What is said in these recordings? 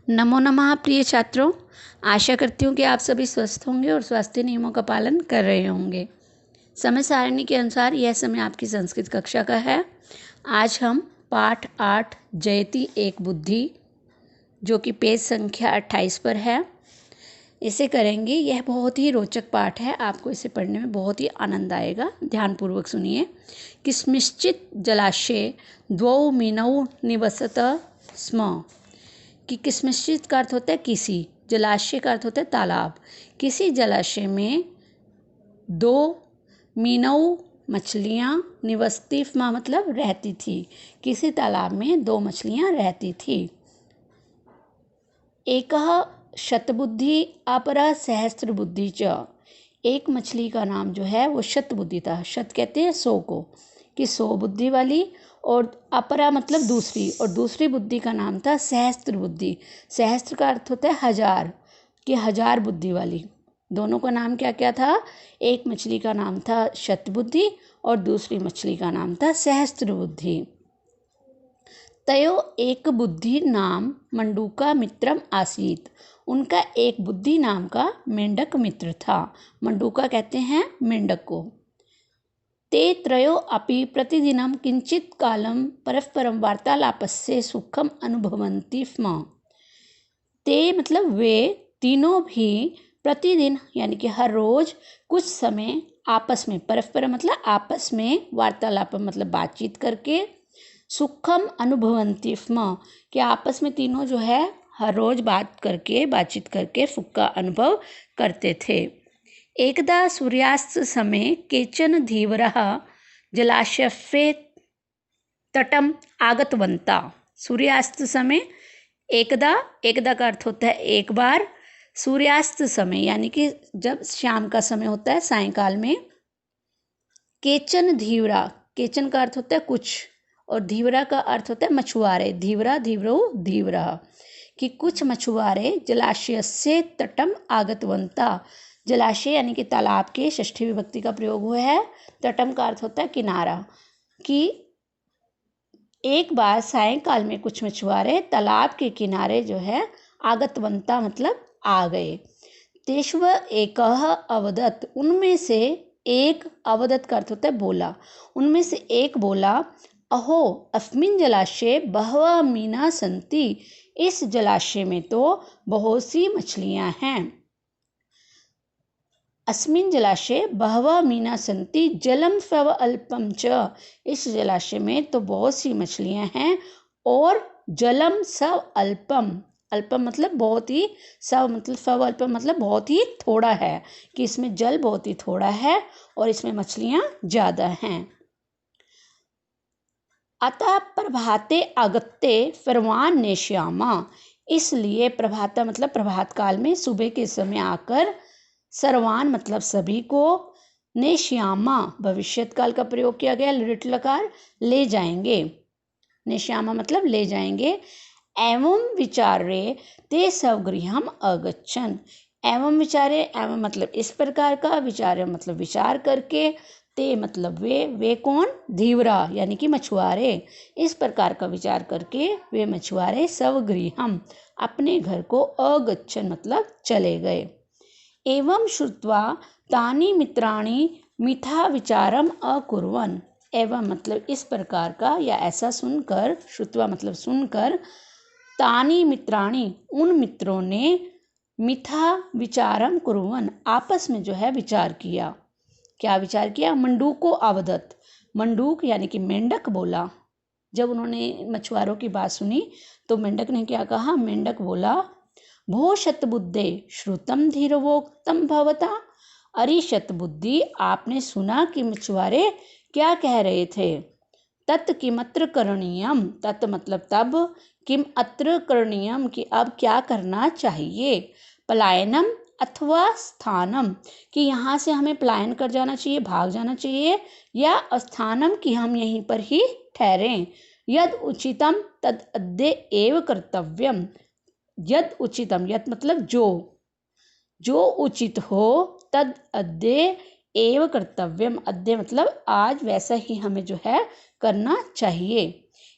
नमो नमः प्रिय छात्रों, आशा करती हूँ कि आप सभी स्वस्थ होंगे और स्वास्थ्य नियमों का पालन कर रहे होंगे। समय सारणी के अनुसार यह समय आपकी संस्कृत कक्षा का है। आज हम पाठ 8 जयति एक बुद्धि, जो कि पेज संख्या 28 पर है, इसे करेंगे। यह बहुत ही रोचक पाठ है, आपको इसे पढ़ने में बहुत ही आनंद आएगा। ध्यानपूर्वक सुनिए। किस्मिश्चित जलाशय द्वौ मीनौ निवसत स्म। कि किस्मिश्चित का अर्थ होता है किसी, जलाशय का अर्थ होता है तालाब। किसी जलाशय में दो मीनौ मछलियाँ निवसती माँ मतलब रहती थी। किसी तालाब में दो मछलियाँ रहती थी। एकः शतबुद्धि अपरः सहस्त्रबुद्धि च। एक मछली का नाम जो है वो शतबुद्धि था। शत कहते हैं 100 को, कि 100 बुद्धि वाली, और अपरा मतलब दूसरी, और दूसरी बुद्धि का नाम था सहस्त्र बुद्धि। सहस्त्र का अर्थ होता है 1000, कि 1000 बुद्धि वाली। दोनों का नाम क्या क्या था? एक मछली का नाम था शतबुद्धि और दूसरी मछली का नाम था सहस्त्र बुद्धि। तयो एक बुद्धि नाम मंडूका मित्रम आसीत। उनका एक बुद्धि नाम का मेंढक मित्र था। मंडूका कहते हैं मेंढक को। ते त्रयो अपि प्रतिदिनं किंचित कालं परस्परं वार्तालापस्य सुखम अनुभवन्ति स्म। ते मतलब वे तीनों भी प्रतिदिन यानी कि हर रोज कुछ समय आपस में, परस्पर मतलब आपस में, वार्तालाप मतलब बातचीत करके, सुखम अनुभवन्ति स्म, कि आपस में तीनों जो है हर रोज बातचीत करके सुख का अनुभव करते थे। एकदा सूर्यास्त समय केचन धीवरः जलाशये तटम आगतवन्ता। सूर्यास्त समय एकदा, एकदा का अर्थ होता है एक बार। सूर्यास्त समय यानी कि जब शाम का समय होता है, सायंकाल में। केचन धीवरा, केचन का अर्थ होता है कुछ, और धीवरा का अर्थ होता है मछुआरे। धीवरा धीवरो धीवरा, कि कुछ मछुआरे जलाशय से तटम आगतवंता। जलाशय यानी कि तालाब के षष्ठी विभक्ति का प्रयोग हुआ है। तटम का अर्थ होता है किनारा, कि एक बार सायंकाल में कुछ मछुआरे तालाब के किनारे जो है आगतवंता मतलब आ गए। तेष्व एकः अवदत्, उनमें से एक, अवदत् का अर्थ होता है बोला, उनमें से एक बोला, अहो अस्मिन् जलाशये बहवः मीना सन्ति। इस जलाशय में तो बहुत सी मछलियां हैं। अस्मिन् जलाशये बहवः मीना सन्ति जलम स्व अल्पम च। इस जलाशय में तो बहुत सी मछलियां हैं, और जलम स्व अल्पम, अल्पम मतलब बहुत ही, स्व मतलब स्व अल्पम मतलब बहुत ही थोड़ा है, कि इसमें जल बहुत ही थोड़ा है और इसमें मछलियां ज़्यादा हैं। अतः प्रभाते आगत्ते सर्वान् नेष्यामा। इसलिए प्रभाता मतलब प्रभात काल में, सुबह के समय आकर, सर्वान मतलब सभी को, नेष्यामा भविष्यत काल का प्रयोग किया गया, लिट लकार, ले जाएंगे। नेष्यामा मतलब ले जाएंगे। एवं विचारे ते स्वगृहम् अगच्छन्। एवं विचारे, एवं मतलब इस प्रकार का, विचारे मतलब विचार करके, ते मतलब वे कौन? धीवरा यानी कि मछुआरे। इस प्रकार का विचार करके वे मछुआरे स्वगृहम् अपने घर को, अगच्छन् मतलब चले गए। एवं श्रुत्वा तानि मित्राणि मिथा विचारम अकुर्वन्। एवं मतलब इस प्रकार का या ऐसा सुनकर, श्रुत्वा मतलब सुनकर, तानि मित्राणि उन मित्रों ने, मिथा विचारम कुर्वन् आपस में जो है विचार किया। क्या विचार किया? मंडूको अवदत्, मंडूक यानी कि मेंढक बोला। जब उन्होंने मछुआरों की बात सुनी तो मेंढक ने क्या कहा? मेंढक बोला, भो शतबुद्धे श्रुतम धीरवोक्तम भवता। अरे शतबुद्धि, आपने सुना कि मछुआरे क्या कह रहे थे। तत् किमत्र करणीयम, तत् मतलब तब, किम अत्र करणीयम कि अब क्या करना चाहिए। पलायनम अथवा स्थानम, कि यहाँ से हमें पलायन कर जाना चाहिए, भाग जाना चाहिए, या स्थानम कि हम यहीं पर ही ठहरें। यद उचितम तद अद्य एव कर्तव्यम। यद उचितम, यद मतलब जो उचित हो, तद अद्य एव कर्तव्यम, अद्य मतलब आज, वैसा ही हमें जो है करना चाहिए।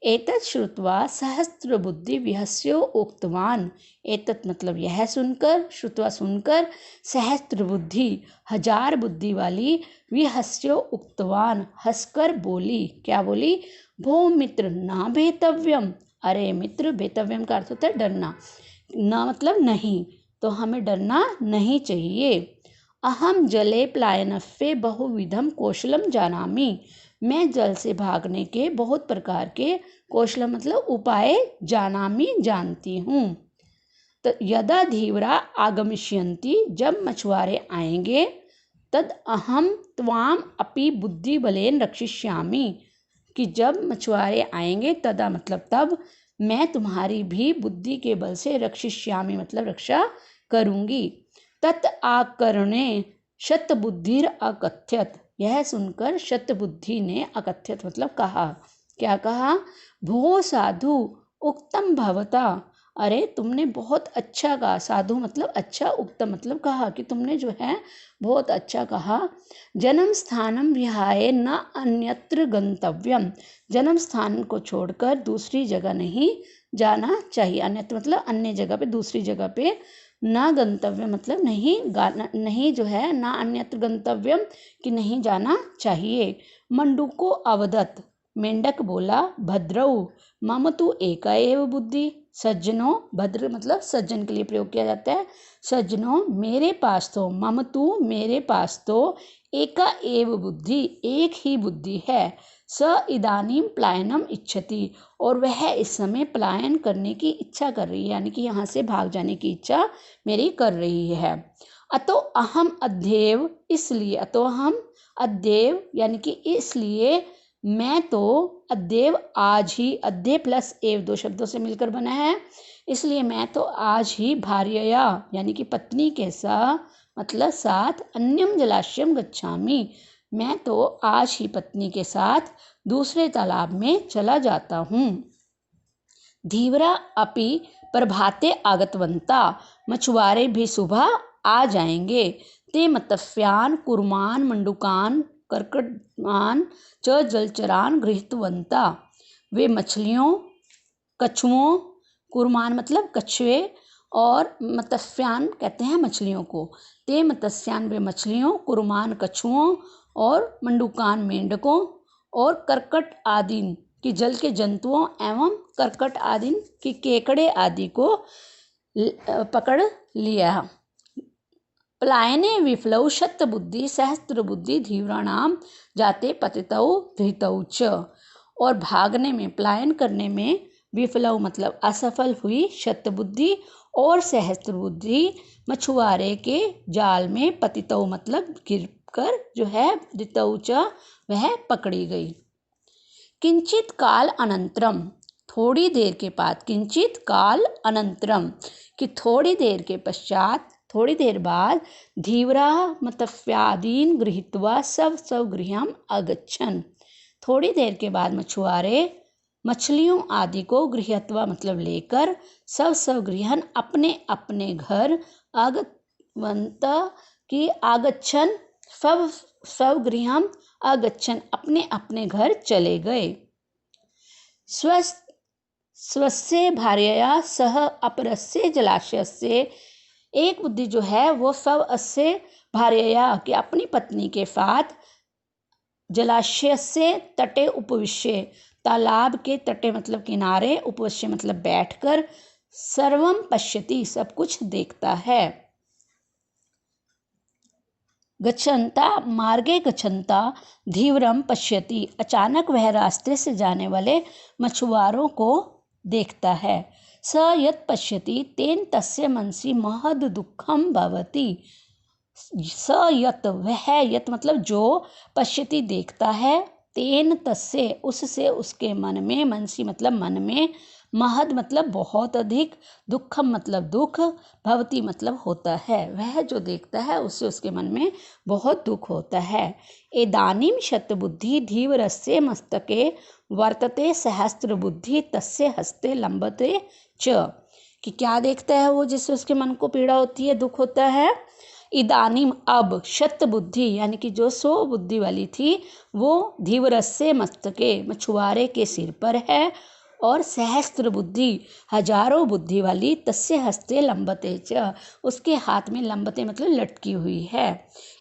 एतत् श्रुत्वा सहस्त्रबुद्धि विहस्यो उक्तवान। एतत् मतलब यह सुनकर, श्रुत्वा सुनकर, सहस्त्रबुद्धि हजार बुद्धि वाली, विहस्यो उक्तवान हंसकर बोली। क्या बोली? भो मित्र ना भेतव्यम। अरे मित्र, भेतव्यम का अर्थ होता है डरना, ना मतलब नहीं, तो हमें डरना नहीं चाहिए। अहम जले प्लायनफे बहुविधम कौशलम जानामि। मैं जल से भागने के बहुत प्रकार के कौशल मतलब उपाय जानामि जानती हूँ। तो यदा धीवरा आगमिष्यन्ति, जब मछुआरे आएंगे, तद अहम त्वाम अपि बुद्धि बलेन रक्षिष्यामि, कि जब मछुआरे आएंगे तदा मतलब तब मैं तुम्हारी भी बुद्धि के बल से रक्षिष्यामि मतलब रक्षा करूंगी। तत् आकर्णे शतबुद्धिर अकथ्यत। यह सुनकर शतबुद्धि ने अकथ्यत मतलब कहा। क्या कहा? भो साधु उक्तम भवता। अरे तुमने बहुत अच्छा कहा। साधु मतलब अच्छा, उक्तम मतलब कहा, कि तुमने जो है बहुत अच्छा कहा। जन्म स्थानम विहाय न अन्यत्र गंतव्यम। जन्म स्थान को छोड़कर दूसरी जगह नहीं जाना चाहिए। अन्यत्र मतलब अन्य जगह पे, दूसरी जगह पे। न गंतव्य मतलब नहीं जो है, ना अन्यत्र गंतव्यम कि नहीं जाना चाहिए। मंडूको अवदत। मेंढक बोला, भद्रऊ मम तु एका एव बुद्धि। सज्जनों, भद्र मतलब सज्जन के लिए प्रयोग किया जाता है। सज्जनों मेरे पास तो, मम तु मेरे पास तो, एका एव बुद्धि एक ही बुद्धि है। स इदानीम प्लायनम इच्छति, और वह इस समय पलायन करने की इच्छा कर रही है, यानी कि यहाँ से भाग जाने की इच्छा मेरी कर रही है। अतो अहम अद्येव, इसलिए, अतो हम अद्येव यानी कि इसलिए, मैं तो अद्येव आज ही, अद्य प्लस एव दो शब्दों से मिलकर बना है, इसलिए मैं तो आज ही भार्यया यानी कि पत्नी के साथ मतलब साथ, अन्यम जलाशयम गच्छामि, मैं तो आज ही पत्नी के साथ दूसरे तालाब में चला जाता हूँ। धीवरा अपि प्रभाते आगतवंता। मछुआरे भी सुबह आ जाएंगे। ते मतफ्यान कुर्मान मंडुकान कर्कटमान च जलचरान गृहीतवंता। वे मछलियों, कछुओं, कुर्मान मतलब कछुए, और मत्स्यान कहते हैं मछलियों को। ते मत्स्यान वे मछलियों, कुर्मान कछुओं, और मंडुकान मेंढकों, और कर्कट आदि कि जल के जंतुओं, एवं कर्कट आदि कि केकड़े आदि को पकड़ लिया। पलायने विफलौ शतबुद्धि सहस्त्रबुद्धि धीवराणाम जाते पतितौ धृतौ च। और भागने में, पलायन करने में, विफलौ मतलब असफल हुई, शतबुद्धि और सहस्त्रबुद्धि मछुआरे के जाल में, पतितौ मतलब गिरकर जो है, धृतौ च वह पकड़ी गई। किंचित काल अनंतरम, थोड़ी देर के बाद, किंचित काल अनंतरम कि थोड़ी देर के पश्चात, थोड़ी देर बाद, धीवरा मतफ्यादीन गृहीत्वा सब गृहम अगच्छन। थोड़ी देर के बाद मछुआरे मछलियों आदि को गृहत्वा मतलब लेकर, सब गृहन अपने अपने घर, आगतवंत की आगच्छन, सब गृहम अगच्छन अपने अपने घर चले गए। स्वस्य भार्यया सह अपरस्य जलाशयस्य। एक बुद्धि जो है वो स्वस्य भार्यया कि अपनी पत्नी के साथ, जलाशय से तटे उपविश्य तालाब के तटे मतलब किनारे, उपविश्य मतलब बैठकर, सर्वम पश्यति सब कुछ देखता है। गच्छन्ता मार्गे गच्छन्ता धीवरम पश्यति। अचानक वह रास्ते से जाने वाले मछुआरों को देखता है। स यत् पश्यति तेन तस्य मनसि महद दुःखम भवति। स यत् वह, यत् मतलब जो, पश्यति देखता है, तेन तस्य उससे उसके मन में, मनसी मतलब मन में, महद मतलब बहुत अधिक, दुखम मतलब दुख, भवती मतलब होता है, वह जो देखता है उससे उसके मन में बहुत दुख होता है। एदानीम शतबुद्धि धीवरस्य मस्तके वर्तते सहस्त्र बुद्धि तस्य हस्ते लंबते च। कि क्या देखता है वो जिससे उसके मन को पीड़ा होती है, दुख होता है। इदानीम अब शत बुद्धि यानी कि जो 100 बुद्धि वाली थी वो धीवरस्य मस्तके मछुआरे के सिर पर है, और सहस्त्र बुद्धि हजारों बुद्धि वाली तस्य हस्ते लंबते च उसके हाथ में लंबते मतलब लटकी हुई है।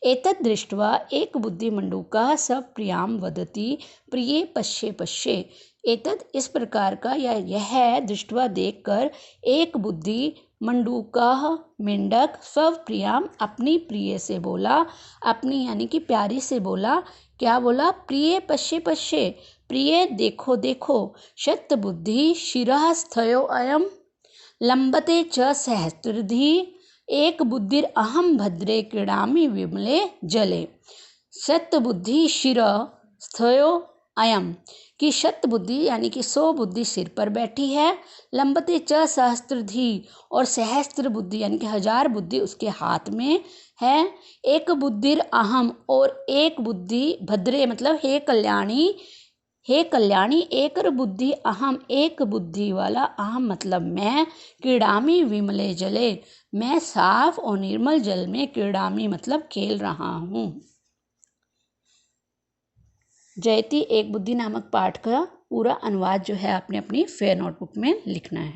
एतद् दृष्ट्वा एक बुद्धि मंडूका स प्रियाम वदति प्रिये पश्ये पश्ये। एतद् इस प्रकार का या यह दृष्टवा देखकर एक बुद्धि मंडूका मेंढक स्व प्रियाम अपनी प्रिय से बोला, अपनी यानी कि प्यारी से बोला। क्या बोला? प्रिय पश्ये पश्ये, प्रिय देखो देखो। शत बुद्धि शिरः स्थयो अयम लंबते च सहस्त्रधी एक बुद्धिर अहम भद्रे क्रीडामि विमले जले। शत बुद्धि शिर स्थयो अयम कि शत बुद्धि यानी कि 100 बुद्धि सिर पर बैठी है, लंबते च सहस्त्रधी और सहस्त्र बुद्धि यानी कि 1000 बुद्धि उसके हाथ में है। एक बुद्धिर अहम और एक बुद्धि भद्रे मतलब हे कल्याणी, हे कल्याणी एक बुद्धि अहम एक बुद्धि वाला, अहम मतलब मैं, क्रीडामी विमले जले मैं साफ और निर्मल जल में, क्रीडामी मतलब खेल रहा हूँ। जयति एक बुद्धि नामक पाठ का पूरा अनुवाद जो है आपने अपनी फेयर नोटबुक में लिखना है।